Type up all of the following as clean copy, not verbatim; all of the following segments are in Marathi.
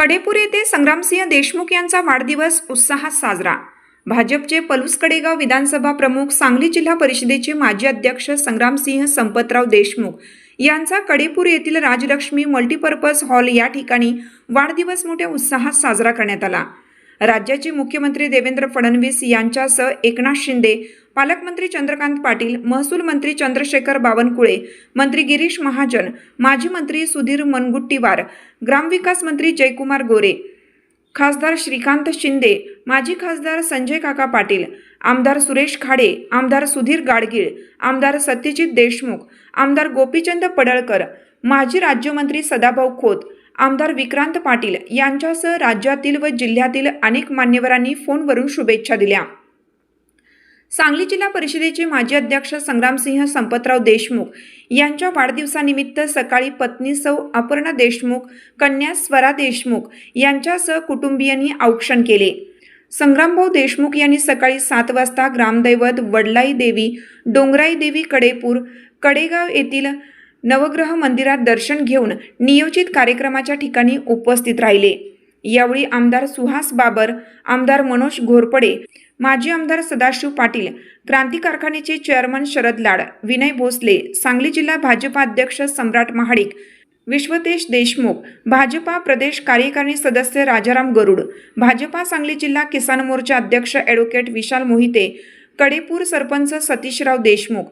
कडेपूर येथे संग्रामसिंह देशमुख यांचा वाढदिवस उत्साहात साजरा। भाजपचे पलूस कडेगाव विधानसभा प्रमुख, सांगली जिल्हा परिषदेचे माजी अध्यक्ष संग्रामसिंह संपतराव देशमुख यांचा कडेपूर येथील राजलक्ष्मी मल्टीपर्पज हॉल या ठिकाणी वाढदिवस मोठ्या उत्साहात साजरा करण्यात आला। राज्याचे मुख्यमंत्री देवेंद्र फडणवीस यांच्यासह एकनाथ शिंदे, पालकमंत्री चंद्रकांत पाटील, महसूल मंत्री चंद्रशेखर बावनकुळे, मंत्री गिरीश महाजन, माजी मंत्री सुधीर मुनगंटीवार, ग्रामविकास मंत्री जयकुमार गोरे, खासदार श्रीकांत शिंदे, माजी खासदार संजय काका पाटील, आमदार सुरेश खाडे, आमदार सुधीर गाडगीळ, आमदार सत्यजित देशमुख, आमदार गोपीचंद पडळकर, माजी राज्यमंत्री सदाभाऊ खोत, आमदार विक्रांत पाटील यांच्यासह राज्यातील व जिल्ह्यातील अनेक मान्यवरांनी फोनवरून शुभेच्छा दिल्या। सांगली जिल्हा परिषदेचे माजी अध्यक्ष संग्रामसिंह संपतराव देशमुख यांच्या वाढदिवसानिमित्त सकाळी पत्नी सौ अपर्णा देशमुख, कन्या स्वरा देशमुख यांच्यासह कुटुंबियांनी औक्षण केले। संग्रामभाऊ देशमुख यांनी सकाळी 7 वाजता ग्रामदैवत वडलाई देवी, डोंगराई देवी कडेपूर, कडेगाव येथील नवग्रह मंदिरात दर्शन घेऊन नियोजित कार्यक्रमाच्या ठिकाणी उपस्थित राहिले। यावेळी आमदार सुहास बाबर, आमदार मनोज घोरपडे, माजी आमदार सदाशिव पाटील, क्रांती कारखान्याचे चेअरमन शरद लाड, विनय भोसले, सांगली जिल्हा भाजपा अध्यक्ष सम्राट महाडिक, विश्वतेश देशमुख, भाजपा प्रदेश कार्यकारिणी सदस्य राजाराम गरुड, भाजपा सांगली जिल्हा किसान मोर्चा अध्यक्ष ॲडव्होकेट विशाल मोहिते, कडेपूर सरपंच सतीशराव देशमुख,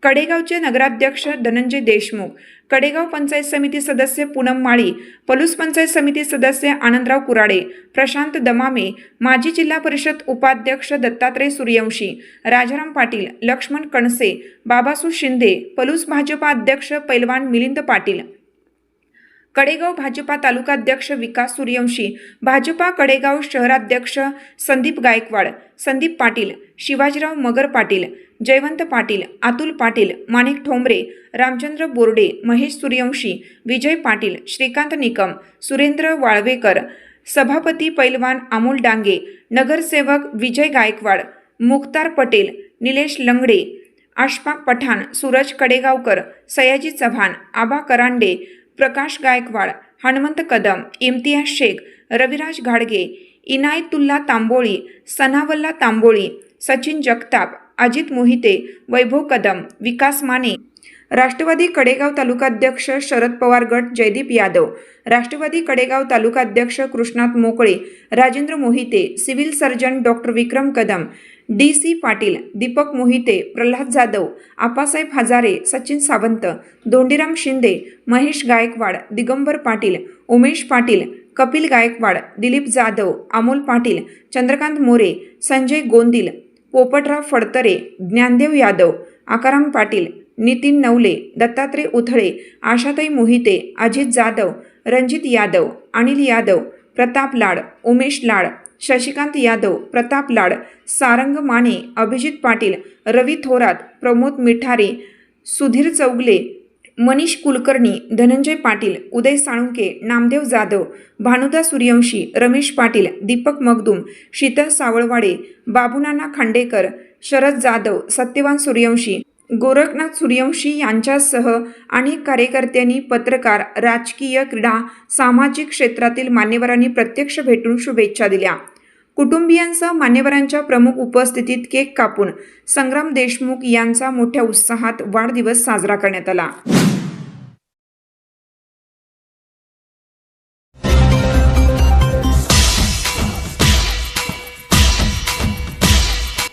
कडेगावचे नगराध्यक्ष धनंजय देशमुख, कडेगाव पंचायत समिती सदस्य पूनम माळी, पलूस पंचायत समिती सदस्य आनंदराव कुराडे, प्रशांत दमामे, माजी जिल्हा परिषद उपाध्यक्ष दत्तात्रय सूर्यवंशी, राजाराम पाटील, लक्ष्मण कणसे, बाबासू शिंदे, पलूस भाजपा अध्यक्ष पैलवान मिलिंद पाटील, कडेगाव भाजपा तालुकाध्यक्ष विकास सूर्यवंशी, भाजपा कडेगाव शहराध्यक्ष संदीप गायकवाड, संदीप पाटील, शिवाजीराव मगर पाटील, जयवंत पाटील, अतुल पाटील, माणिक ठोंबरे, रामचंद्र बोर्डे, महेश सूर्यवंशी, विजय पाटील, श्रीकांत निकम, सुरेंद्र वाळवेकर, सभापती पैलवान अमोल डांगे, नगरसेवक विजय गायकवाड, मुख्तार पटेल, निलेश लंगडे, अशफाक पठाण, सूरज कडेगावकर, सयाजी चव्हाण, आबा करांडे, प्रकाश गायकवाड, हनुमंत कदम, इम्तियाज शेख, रविराज घाडगे, इनायतुल्ला तांबोळी, सनावल्ला तांबोळी, सचिन जगताप, अजित मोहिते, वैभव कदम, विकास माने, राष्ट्रवादी कडेगाव तालुकाध्यक्ष शरद पवार गट जयदीप यादव, राष्ट्रवादी कडेगाव तालुकाध्यक्ष Krishnat Mokale, Rajendra Mohite, civil surgeon doctor Vikram Kadam, DC Patil, Deepak Mohite, Pralhad Jadhav, Appasaheb Hazare, Sachin Sawant, Dondiram Shinde, Mahesh Gaikwad, Digambar Patil, Umesh Patil, Kapil Gaikwad, Dilip Jadhav, Amol Patil, Chandrakant More, Sanjay Gondil, Popatrao Phadtare, Dnyandev Yadav, Akaram Patil, Nitin Navale, Dattatray Uthale, Ashatai Mohite, Ajit Jadhav, Ranjit Yadav, Anil Yadav, Pratap Lad, Umesh Lad, Shashikant Yadav, Pratap Lad, Sarang Mane, Abhijit Patil, रवी थोरात, प्रमोद मिठारे, सुधीर चौगले, मनीष कुलकर्णी, धनंजय पाटील, उदय साळुंके, नामदेव जाधव, भानुदा सूर्यवंशी, रमेश पाटील, दीपक मगदूम, शीतल सावळवाडे, बाबूनाना खांडेकर, शरद जाधव, सत्यवान सूर्यवंशी, गोरखनाथ सूर्यवंशी यांच्यासह अनेक कार्यकर्त्यांनी, पत्रकार, राजकीय, क्रीडा, सामाजिक क्षेत्रातील मान्यवरांनी प्रत्यक्ष भेटून शुभेच्छा दिल्या। कुटुंबियांसह मान्यवरांच्या प्रमुख उपस्थितीत केक कापून संग्राम देशमुख यांचा मोठ्या उत्साहात वाढदिवस साजरा करण्यात आला।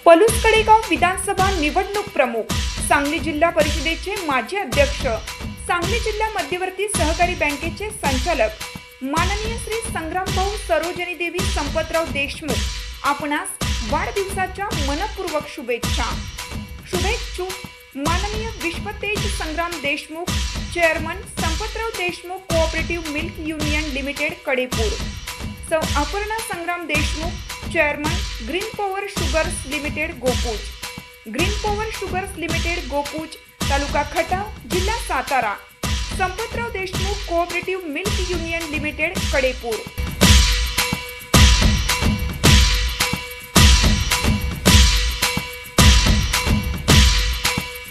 पलूस कडेगाव विधानसभा निवडणूक प्रमुख, सांगली जिल्हा परिषदेचे माजी अध्यक्ष, सांगली जिल्हा मध्यवर्ती सहकारी बँकेचे संचालक माननीय श्री संग्रामभाऊ सरोजनी देवी संपतराव देशमुख आपणास वाढदिवसाच्या मनपूर्वक शुभेच्छा। शुभेच्छुक माननीय Vishwatej Sangram Deshmukh, chairman Sampatrao Deshmukh cooperative milk union limited Kadepur, सौ Aparna Sangram Deshmukh, chairman green power sugars limited Gopuj, green power sugars limited Gopuj, तालुका खटाव, जिल्हा Satara, Sampatrao Deshmukh cooperative milk union limited Kadepur.